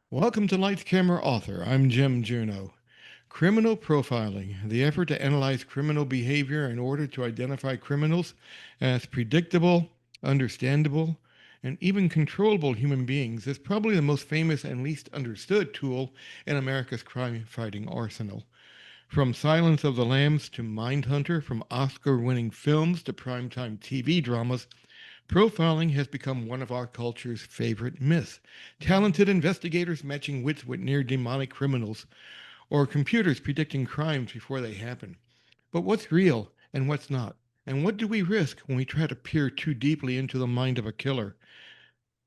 Welcome to Lights Camera Author. I'm Jim Juno. Criminal profiling, the effort to analyze criminal behavior in order to identify criminals as predictable, understandable, and even controllable human beings, is probably the most famous and least understood tool in America's crime fighting arsenal. From Silence of the Lambs to Mindhunter, from Oscar winning films to primetime TV dramas, profiling has become one of our culture's favorite myths. Talented investigators matching wits with near demonic criminals, or computers predicting crimes before they happen. But what's real and what's not? And what do we risk when we try to peer too deeply into the mind of a killer?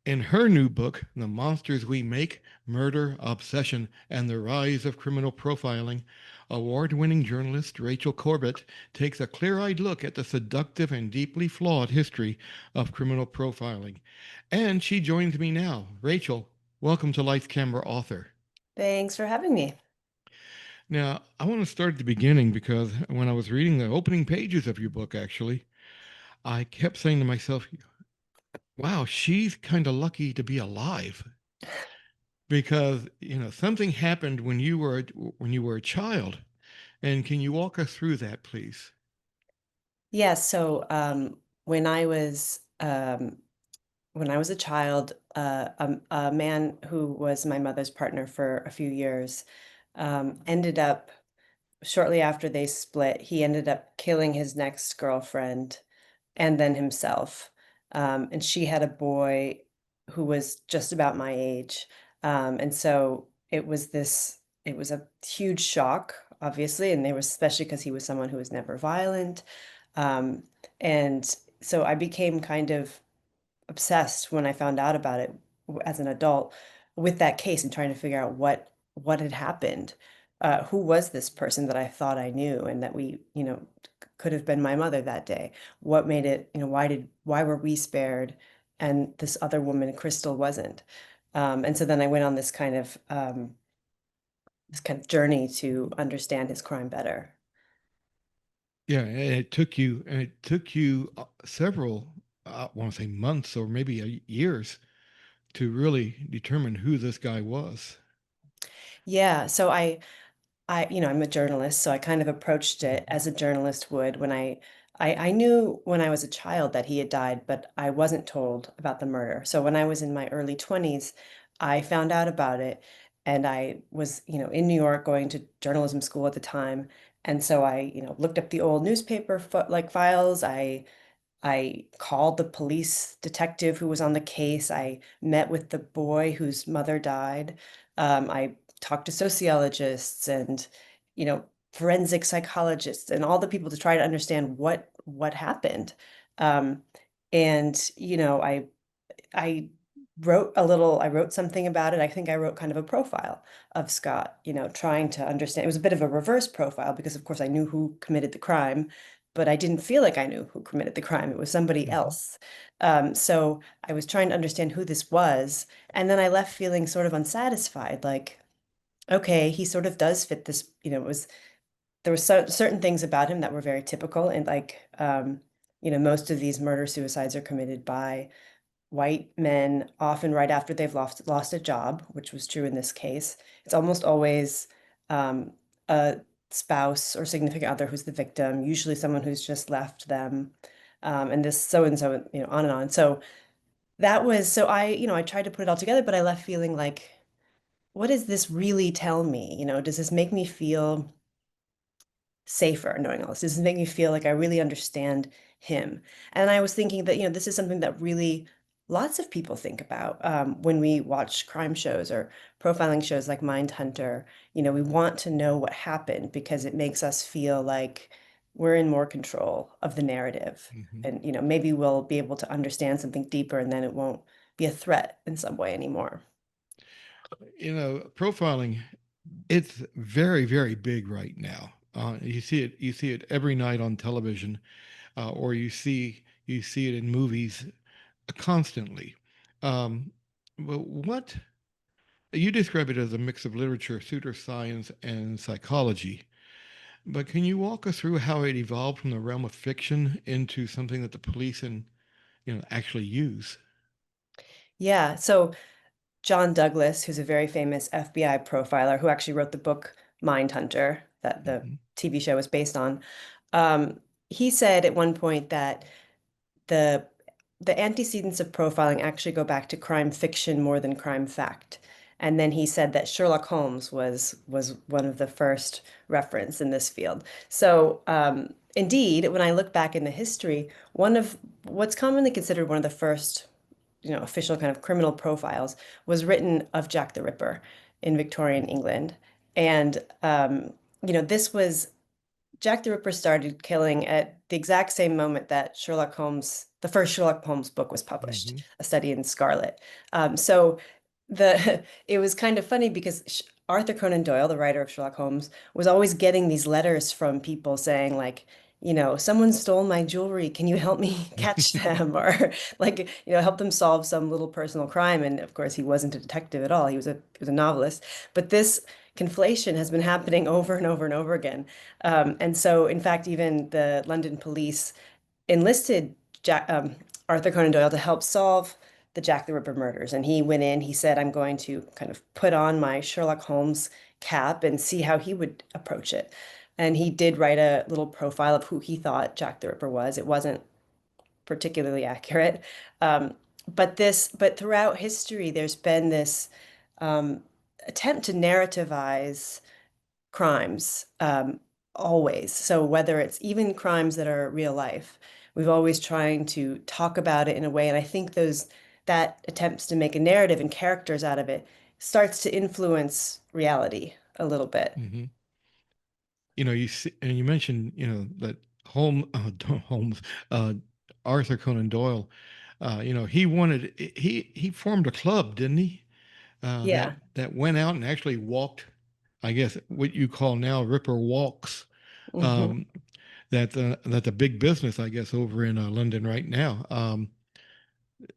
In her new book, The Monsters We Make, Murder, Obsession, and the Rise of Criminal Profiling, award winning journalist Rachel Corbett takes a clear eyed look at the seductive and deeply flawed history of criminal profiling. And she joins me now. Rachel, welcome to Lights Camera Author. Thanks for having me. Now, I want to start at the beginning because when I was reading the opening pages of your book, actually, I kept saying to myself, wow, she's kind of lucky to be alive because something happened when you were a child. And can you walk us through that, please? Yeah, so when I was when I was a child, a man who was my mother's partner for a few years ended up shortly after they split. He ended up killing his next girlfriend and then himself. And she had a boy who was just about my age. And so it was a huge shock, obviously, and they were especially because he was someone who was never violent. Um, and so I became kind of obsessed when I found out about it as an adult with that case and trying to figure out what had happened. Who was this person that I thought I knew and that could have been my mother that day? What made it, why were we spared and this other woman, Crystal, wasn't? And so then I went on this kind of journey to understand his crime better. Yeah, and it took you several, I want to say months or maybe years to really determine who this guy was. Yeah, so I'm a journalist, so I kind of approached it Mhm. as a journalist would when I knew when I was a child that he had died, but I wasn't told about the murder. So when I was in my early 20s, I found out about it, and I was, in New York going to journalism school at the time. And so I, looked up the old newspaper files. I called the police detective who was on the case. I met with the boy whose mother died. I talked to sociologists and, forensic psychologists and all the people to try to understand what happened. Um, and, I I wrote something about it. I think I wrote kind of a profile of Scott, trying to understand. It was a bit of a reverse profile because, of course, I knew who committed the crime, but I didn't feel like I knew who committed the crime. It was somebody Mhm. else. So I was trying to understand who this was. And then I left feeling sort of unsatisfied, like, okay, he sort of does fit this, there were certain things about him that were very typical. And like, most of these murder suicides are committed by white men, often right after they've lost a job, which was true in this case. It's almost always a spouse or significant other who's the victim, usually someone who's just left them, and this so and so, on and on. So I tried to put it all together, but I left feeling like, what does this really tell me? Does this make me feel safer knowing all this? Does it make me feel like I really understand him? And I was thinking that, this is something that really lots of people think about when we watch crime shows or profiling shows like Mindhunter. We want to know what happened because it makes us feel like we're in more control of the narrative. Mhm. And, maybe we'll be able to understand something deeper and then it won't be a threat in some way anymore. Profiling, it's very, very big right now. You see it every night on television, or you see it in movies constantly. Um, but what you describe it as a mix of literature, pseudoscience, and psychology. But can you walk us through how it evolved from the realm of fiction into something that the police and actually use? Yeah. So John Douglas, who's a very famous FBI profiler who actually wrote the book Mindhunter that the Hmm. TV show is based on. He said at one point that the the antecedents of profiling actually go back to crime fiction more than crime fact. And then he said that Sherlock Holmes was one of the first reference in this field. So indeed, when I look back in the history, one of what's commonly considered one of the first, official kind of criminal profiles was written of Jack the Ripper in Victorian England. And this was Jack the Ripper started killing at the exact same moment that the first Sherlock Holmes book was published, Hmm. A Study in Scarlet. So it was kind of funny because Arthur Conan Doyle, the writer of Sherlock Holmes, was always getting these letters from people saying like, someone stole my jewelry. Can you help me catch them? Or like, help them solve some little personal crime. And of course, he wasn't a detective at all. He was a novelist. But this conflation has been happening over and over and over again. And so, in fact, even the London police enlisted Arthur Conan Doyle to help solve the Jack the Ripper murders. And he went in, he said, I'm going to kind of put on my Sherlock Holmes cap and see how he would approach it. And he did write a little profile of who he thought Jack the Ripper was. It wasn't particularly accurate. Um, but throughout history, there's been this um, attempt to narrativize crimes, always. So whether it's even crimes that are real life, we've always trying to talk about it in a way. And I think that attempts to make a narrative and characters out of it starts to influence reality a little bit. Hmm. You see, and you mentioned, that Holmes, uh, Arthur Conan Doyle, he formed a club, didn't he? That Yeah. that went out and actually walked, I guess what you call now Ripper walks. Hmm. Um, that's a big business, I guess, over in London right now.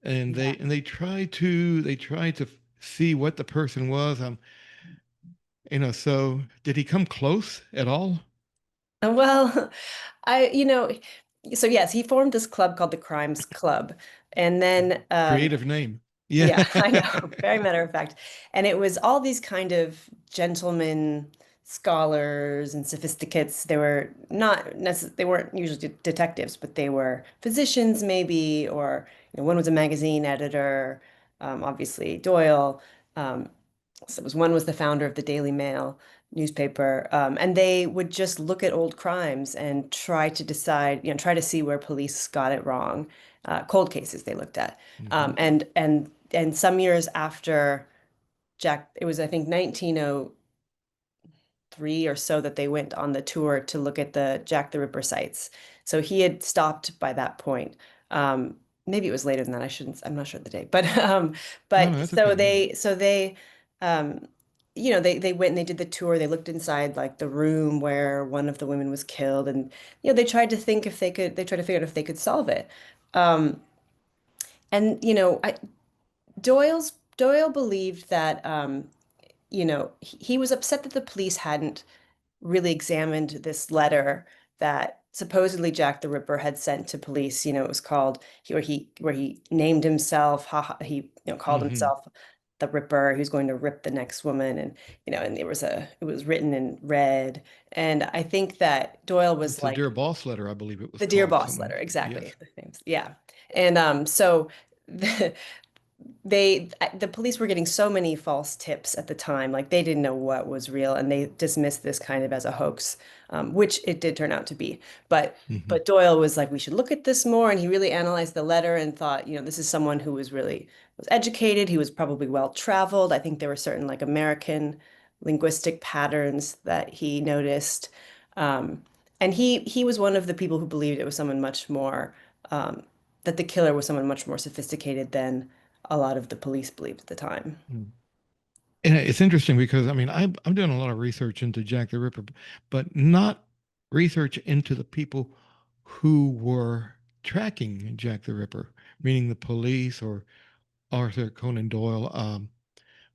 And Yeah. they try to see what the person was. So did he come close at all? Well, I, you know, so yes, he formed this club called the Crimes Club. And then Creative name. Yeah. yeah, I know. Very matter of fact. And it was all these kind of gentlemen, scholars and sophisticates. They weren't usually detectives, but they were physicians maybe, or one was a magazine editor, obviously Doyle. Um, one was the founder of the Daily Mail newspaper, and they would just look at old crimes and try to decide, try to see where police got it wrong. Cold cases they looked at, Hmm. and some years after it was I think 1903 or so that they went on the tour to look at the Jack the Ripper sites. So he had stopped by that point. Um, Maybe it was later than that. I'm not sure of the date, but No, no, that's okay. Yeah. um, they went and they did the tour. They looked inside like the room where one of the women was killed, and they tried to think if they could. They tried to figure out if they could solve it. Um, and Doyle believed that he was upset that the police hadn't really examined this letter that supposedly Jack the Ripper had sent to police. It was called where he named himself. He called Hmm. himself the Ripper. He was going to rip the next woman, and and it was written in red. And I think that Doyle was It's the like Dear Boss letter, I believe it was the Dear called. Boss Something. letter, Yes. exactly. The names, yeah. And so the police were getting so many false tips at the time, like they didn't know what was real, and they dismissed this kind of as a hoax, which it did turn out to be. But Hmm. but Doyle was like, we should look at this more, and he really analyzed the letter and thought, this is someone who was educated. He was probably well traveled. I think there were certain like American linguistic patterns that he noticed, um, and he was one of the people who believed it was someone much more um, that the killer was someone much more sophisticated than a lot of the police believed at the time. And it's interesting because I mean I'm doing a lot of research into Jack the Ripper, but not research into the people who were tracking Jack the Ripper, meaning the police or Arthur Conan Doyle.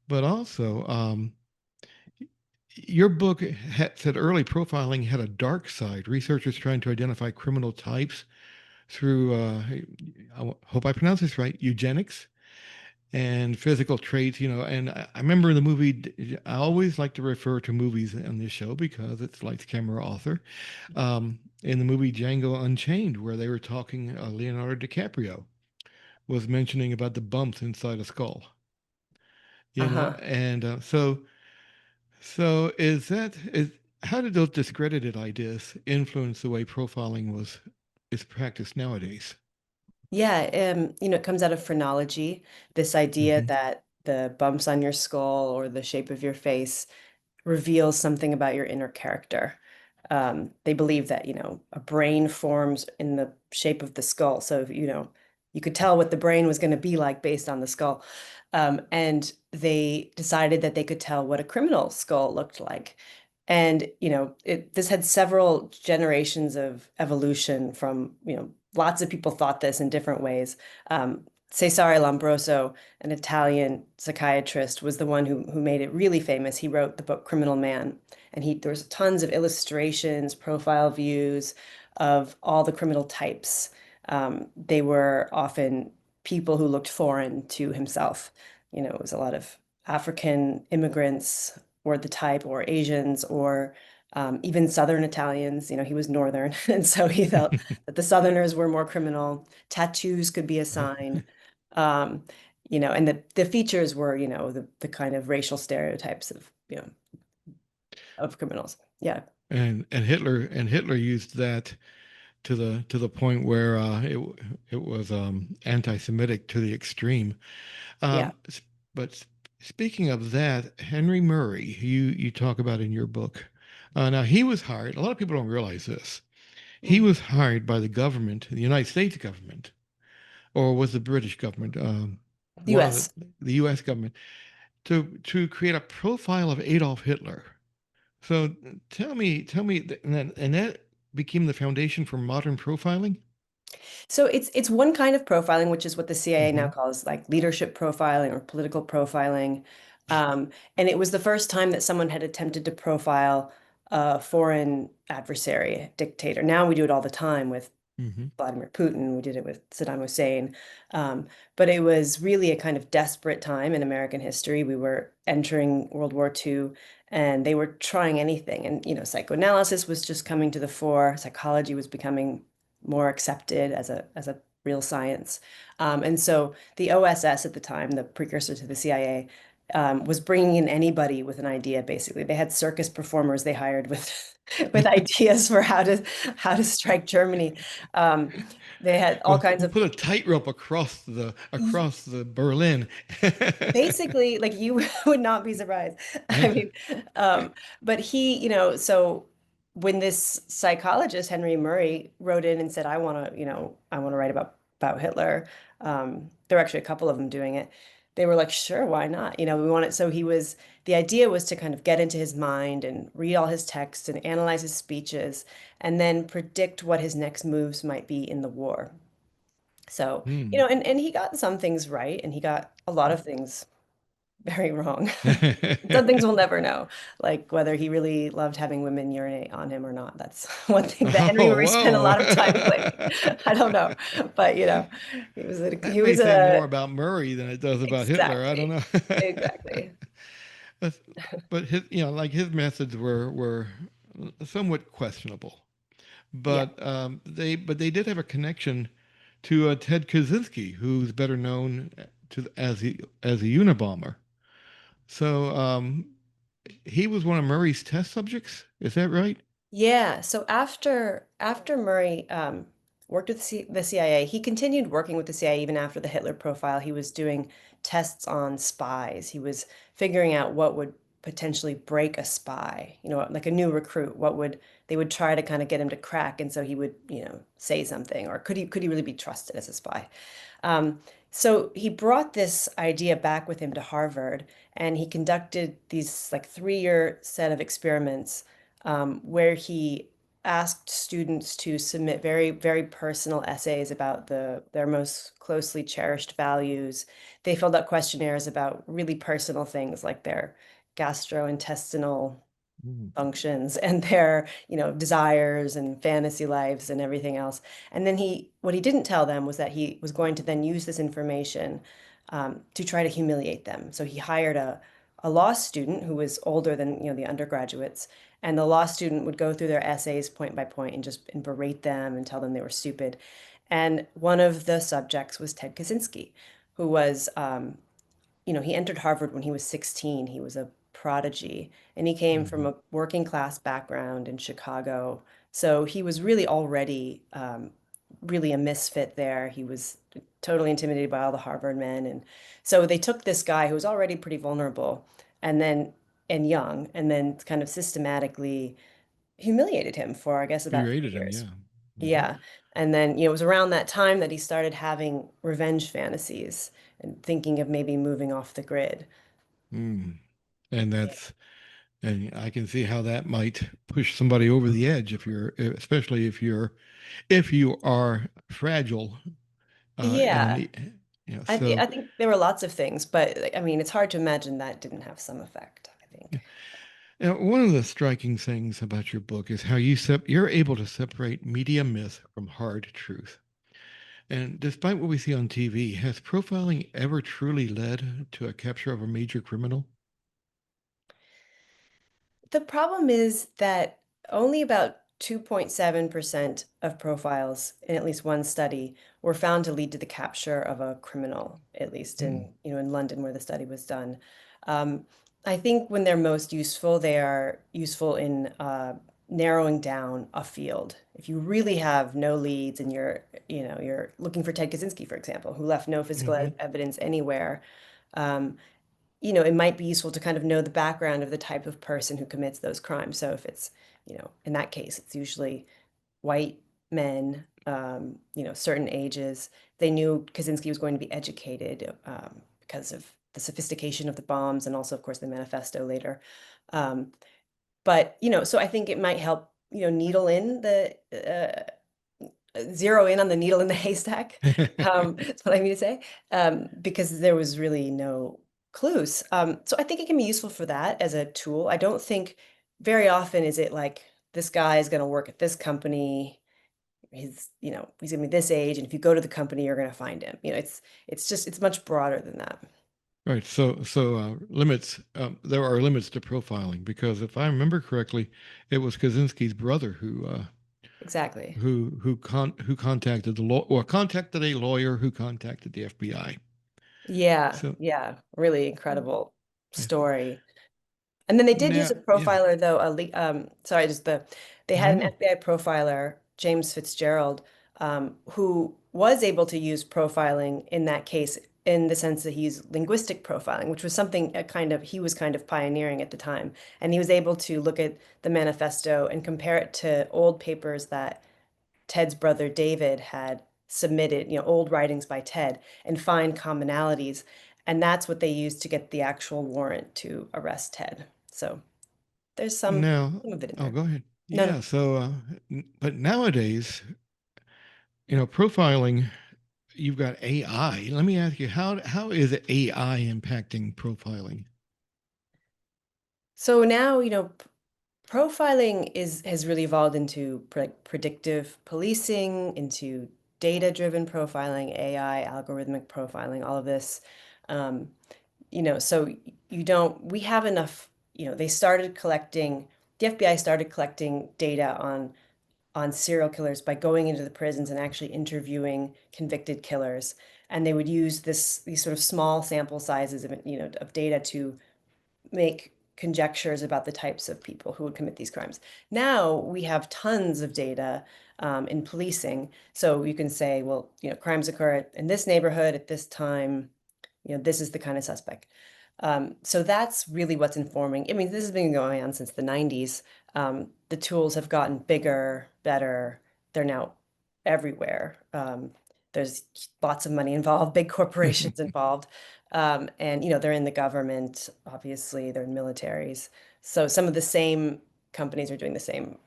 But also, your book said early profiling had a dark side. Researchers trying to identify criminal types through, I hope I pronounce this right, eugenics. and physical traits, and I remember in the movie, I always like to refer to movies on this show because it's like camera author. In the movie Django Unchained, where they were talking, Leonardo DiCaprio was mentioning about the bumps inside a skull, Uh-huh. and so is how did those discredited ideas influence the way profiling is practiced nowadays? Yeah, it comes out of phrenology, this idea Hmm. that the bumps on your skull or the shape of your face reveals something about your inner character. They believe that, a brain forms in the shape of the skull. So, you could tell what the brain was going to be like based on the skull. And they decided that they could tell what a criminal skull looked like. And, this had several generations of evolution from, lots of people thought this in different ways. Cesare Lombroso, an Italian psychiatrist, was the one who made it really famous. He wrote the book Criminal Man, and there was tons of illustrations, profile views of all the criminal types. They were often people who looked foreign to himself. It was a lot of African immigrants were the type, or Asians, or even Southern Italians. He was Northern, and so he felt that the Southerners were more criminal. Tattoos could be a sign. Um, and the features were, the kind of racial stereotypes of criminals. Yeah. And Hitler used that to the point where it was anti-Semitic to the extreme. Yeah. But speaking of that, Henry Murray, you talk about in your book. Now he was hired. A lot of people don't realize this. He Mm. was hired by the government, the United States government, or was the British government, one of US. the U.S. government, to create a profile of Adolf Hitler. So tell me, and that became the foundation for modern profiling. So it's one kind of profiling, which is what the CIA now Hmm. calls like leadership profiling or political profiling. And it was the first time that someone had attempted to profile a foreign adversary, a dictator. Now we do it all the time with Hmm. Vladimir Putin. We did it with Saddam Hussein. Um, but it was really a kind of desperate time in American history. We were entering World War II, and they were trying anything. And, psychoanalysis was just coming to the fore. Psychology was becoming more accepted as a real science. And so the OSS at the time, the precursor to the CIA, was bringing in anybody with an idea, basically. They had circus performers they hired with with ideas for how to strike Germany. Um, they had all kinds We'll of put a tightrope across the Berlin. basically, like, you would not be surprised. I mean, um, but so when this psychologist Henry Murray wrote in and said, I want to write about Hitler. There were actually a couple of them doing it. They were like, sure, why not? We want it. So the idea was to kind of get into his mind and read all his texts and analyze his speeches and then predict what his next moves might be in the war. So, Hmm. and he got some things right and he got a lot of things very wrong. Some things we'll never know, like whether he really loved having women urinate on him or not. That's one thing that Henry Oh, Murray spent a lot of time claiming. whoa. I don't know, but he was That may say a more about Murray than it does about Hitler. I don't exactly, know. exactly. but but like his methods were somewhat questionable. Yeah. But they did have a connection to Ted Kaczynski, who's better known as a Unabomber. So he was one of Murray's test subjects. Is that right? Yeah, so after Murray worked with the CIA, he continued working with the CIA even after the Hitler profile. He was doing tests on spies. He was figuring out what would potentially break a spy, like a new recruit. What would they would try to kind of get him to crack, and so he would, say something, or could he really be trusted as a spy? Um, so he brought this idea back with him to Harvard, and he conducted these like 3-year set of experiments where he asked students to submit very, very personal essays about their most closely cherished values. They filled out questionnaires about really personal things like their gastrointestinal Mm. functions and their, desires and fantasy lives and everything else. And then what he didn't tell them was that he was going to then use this information to try to humiliate them. So he hired a law student who was older than, the undergraduates, and the law student would go through their essays point by point and just berate them and tell them they were stupid. And one of the subjects was Ted Kaczynski, who was he entered Harvard when he was 16. He was a prodigy, and he came from Hmm. a working class background in Chicago. So he was really already really a misfit there. He was totally intimidated by all the Harvard men. And so they took this guy who was already pretty vulnerable and young, and then kind of systematically humiliated him for, I guess, about three Berated him, years. yeah. Hmm. Yeah. And then, it was around that time that he started having revenge fantasies and thinking of maybe moving off the grid. Mm. And that's and I can see how that might push somebody over the edge if you're, especially if you are fragile, and Yeah. so I think there were lots of things, but like, I mean, it's hard to imagine that didn't have some effect, I think. one of the striking things about your book is how you're able to separate media myth from hard truth. And despite what we see on TV, has profiling ever truly led to a capture of a major criminal? The problem is that only about 2.7% of profiles in at least one study were found to lead to the capture of a criminal, at least Hmm. in London where the study was done. Um, I think when they're most useful, they are useful in narrowing down a field. If you really have no leads and you're looking for Ted Kaczynski, for example, who left no physical Hmm. evidence anywhere, um, it might be useful to kind of know the background of the type of person who commits those crimes. So if it's, in that case, it's usually white men, certain ages. They knew Kaczynski was going to be educated because of the sophistication of the bombs and also, of course, the manifesto later. Um, but, so I think it might help, needle in zero in on the needle in the haystack. That's what I mean to say, because there was really no clues. So I think it can be useful for that as a tool. I don't think very often is it like this guy is going to work at this company. He's going to be this age, and if you go to the company, you're going to find him. It's much broader than that. Right. So limits. There are limits to profiling because if I remember correctly, it was Kaczynski's brother Exactly. who contacted the law or contacted a lawyer who contacted the FBI. Yeah, So yeah, really incredible yeah. story. And then they did use Now, a yeah. profiler though, sorry, they No, had an no. FBI profiler, James Fitzgerald, who was able to use profiling in that case in the sense that he used linguistic profiling, which was something he was kind of pioneering at the time. And he was able to look at the manifesto and compare it to old papers that Ted's brother David had submitted, old writings by Ted, and find commonalities. And that's what they used to get the actual warrant to arrest Ted. So there's Now, some of it in oh, there. go ahead. No, no. Yeah. So, but nowadays, profiling, you've got AI. Let me ask you, how is AI impacting profiling? So now, profiling has really evolved into predictive policing, into data-driven profiling, AI, algorithmic profiling, all of this. Um, so we have enough, the FBI started collecting data on serial killers by going into the prisons and actually interviewing convicted killers. And they would use these sort of small sample sizes of data to make conjectures about the types of people who would commit these crimes. Now we have tons of data in policing. So you can say, well, crimes occur in this neighborhood at this time, this is the kind of suspect. So that's really what's informing. I mean, this has been going on since the 90s. The tools have gotten bigger, better. They're now everywhere. There's lots of money involved, big corporations involved. And, they're in the government, obviously, they're in militaries. So some of the same companies are doing the same,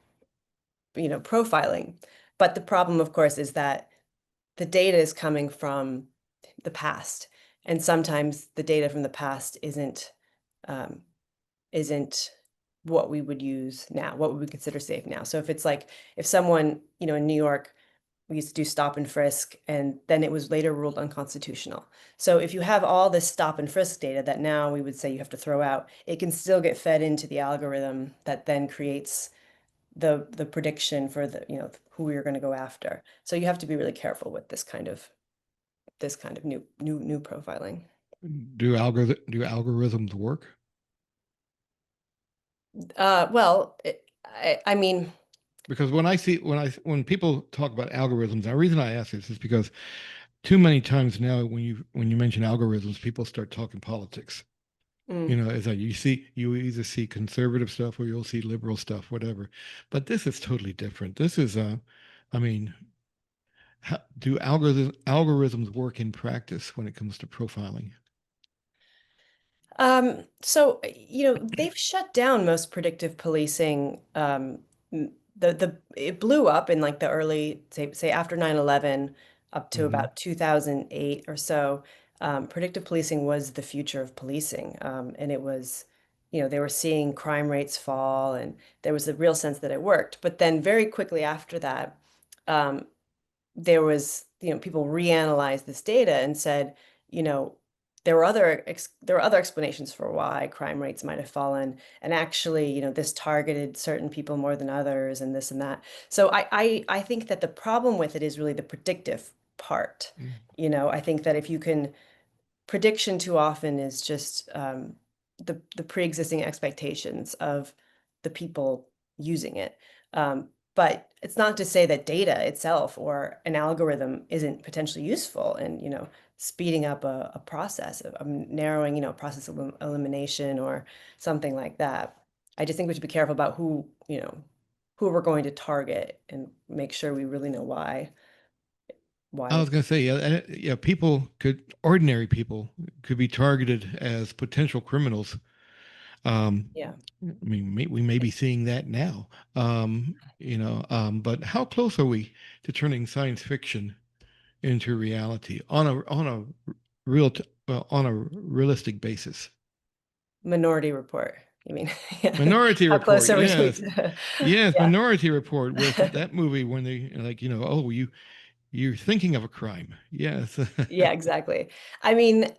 profiling. But the problem, of course, is that the data is coming from the past, and sometimes the data from the past um, isn't what we would use now, what would we consider safe now. So if it's like if someone in New York we used to do stop and frisk, and then it was later ruled unconstitutional. So if you have all this stop and frisk data that now we would say you have to throw out, it can still get fed into the algorithm that then creates the prediction for the, who you're going to go after. So you have to be really careful with this kind of new profiling. Do algorithms work? Well, I mean, Because when people talk about algorithms, the reason I ask this is because too many times now when you mention algorithms, people start talking politics. mm, It's like you either see conservative stuff or you'll see liberal stuff, whatever. But this is totally different. This is I mean, do algorithms work in practice when it comes to profiling? so they've shut down most predictive policing. It blew up in like the early, say after 9/11 up to Hmm. about 2008 or so. Predictive policing was the future of policing. And it was, they were seeing crime rates fall, and there was a real sense that it worked. But then very quickly after that, um, there was, people reanalyzed this data and said, you know, there were other explanations for why crime rates might have fallen, and actually, this targeted certain people more than others, and this and that. So I think that the problem with it is really the predictive part. I think that if you can prediction too often is just the pre-existing expectations of the people using it. But it's not to say that data itself or an algorithm isn't potentially useful in, speeding up a process of narrowing, process of elimination or something like that. I just think we should be careful about who we're going to target and make sure we really know why I was it's, going to say, yeah, ordinary people could be targeted as potential criminals. Um, yeah. I mean, we may be seeing that now. But how close are we to turning science fiction into reality on a realistic basis? Minority Report, you mean? Yeah. Minority How close Report, are we to yes, each? yes, Yeah. Minority Report with that movie when they like, oh, you're thinking of a crime, yes. Yeah, exactly. I mean,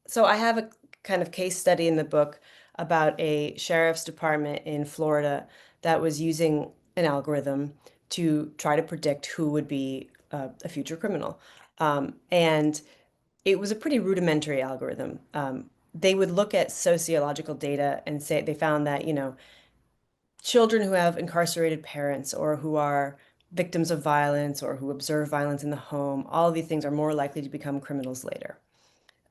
so I have a kind of case study in the book about a sheriff's department in Florida that was using an algorithm to try to predict who would be a future criminal. And it was a pretty rudimentary algorithm. They would look at sociological data and say they found that, children who have incarcerated parents or who are victims of violence or who observe violence in the home, all of these things are more likely to become criminals later.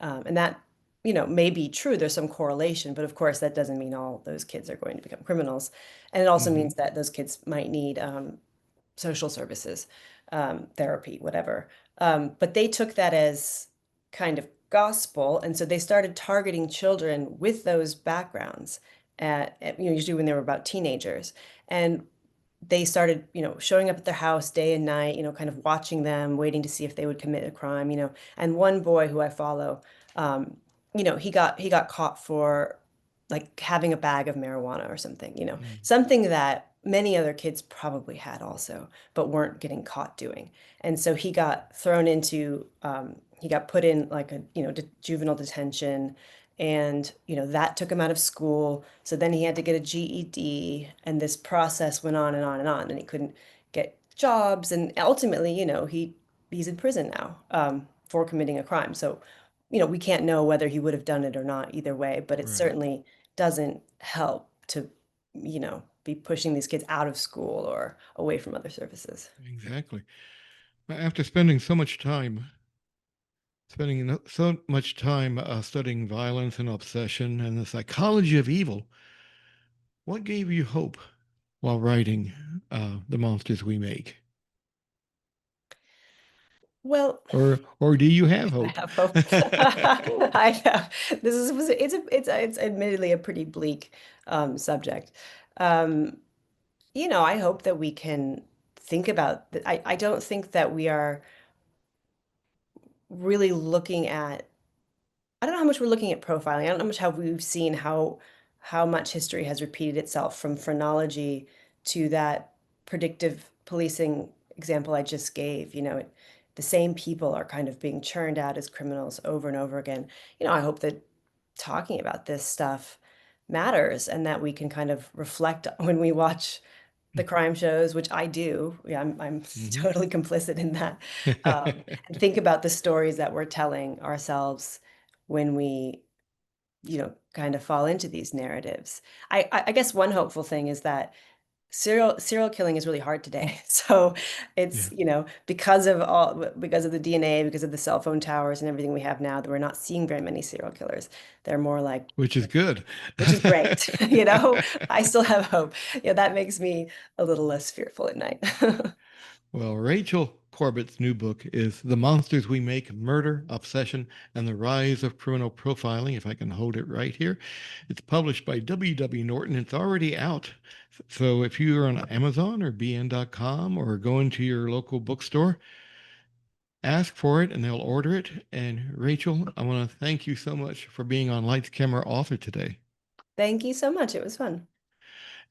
And that, may be true. There's some correlation, but of course, that doesn't mean all those kids are going to become criminals. And it also Hmm. means that those kids might need social services, therapy, whatever. But they took that as kind of gospel, and so they started targeting children with those backgrounds usually when they were about teenagers. And they started, showing up at their house day and night, kind of watching them, waiting to see if they would commit a crime. And one boy who I follow, um, he got caught for like having a bag of marijuana or something, something that many other kids probably had also, but weren't getting caught doing. And so he got put in like a, juvenile detention, and, that took him out of school. So then he had to get a GED, and this process went on and on and on, and he couldn't get jobs. And ultimately, he's in prison now, for committing a crime. So, we can't know whether he would have done it or not either way, but it Right, certainly doesn't help to, be pushing these kids out of school or away from other services. exactly. After spending so much time studying violence and obsession and the psychology of evil, what gave you hope while writing The Monsters We Make? Well, Or do you have I hope? have hope. I have. It's admittedly a pretty bleak subject. Um, I hope that we can think about I don't think that we are really looking at, I don't know how much we're looking at profiling. I don't know how much have we've seen how much history has repeated itself from phrenology to that predictive policing example I just gave, the same people are kind of being churned out as criminals over and over again. I hope that talking about this stuff matters and that we can kind of reflect when we watch the crime shows, which I do. Yeah, I'm Mhm. totally complicit in that. And think about the stories that we're telling ourselves when we, kind of fall into these narratives. I guess one hopeful thing is that serial killing is really hard today. So Yeah, it's, because of the DNA, because of the cell phone towers and everything we have now, that we're not seeing very many serial killers. They're more like, which is good. which is great. I still have hope. Yeah, that makes me a little less fearful at night. Well, Rachel Corbett's new book is The Monsters We Make: Murder, Obsession, and the Rise of Criminal Profiling, if I can hold it right here. It's published by W. Norton. It's already out. So if you're on Amazon or bn.com or go into your local bookstore, ask for it and they'll order it. And Rachel, I want to thank you so much for being on Lights Camera Author today. Thank you so much. It was fun.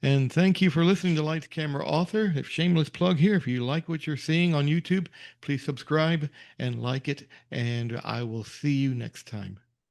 And thank you for listening to Lights Camera Author. If shameless plug here, if you like what you're seeing on YouTube, please subscribe and like it. And I will see you next time.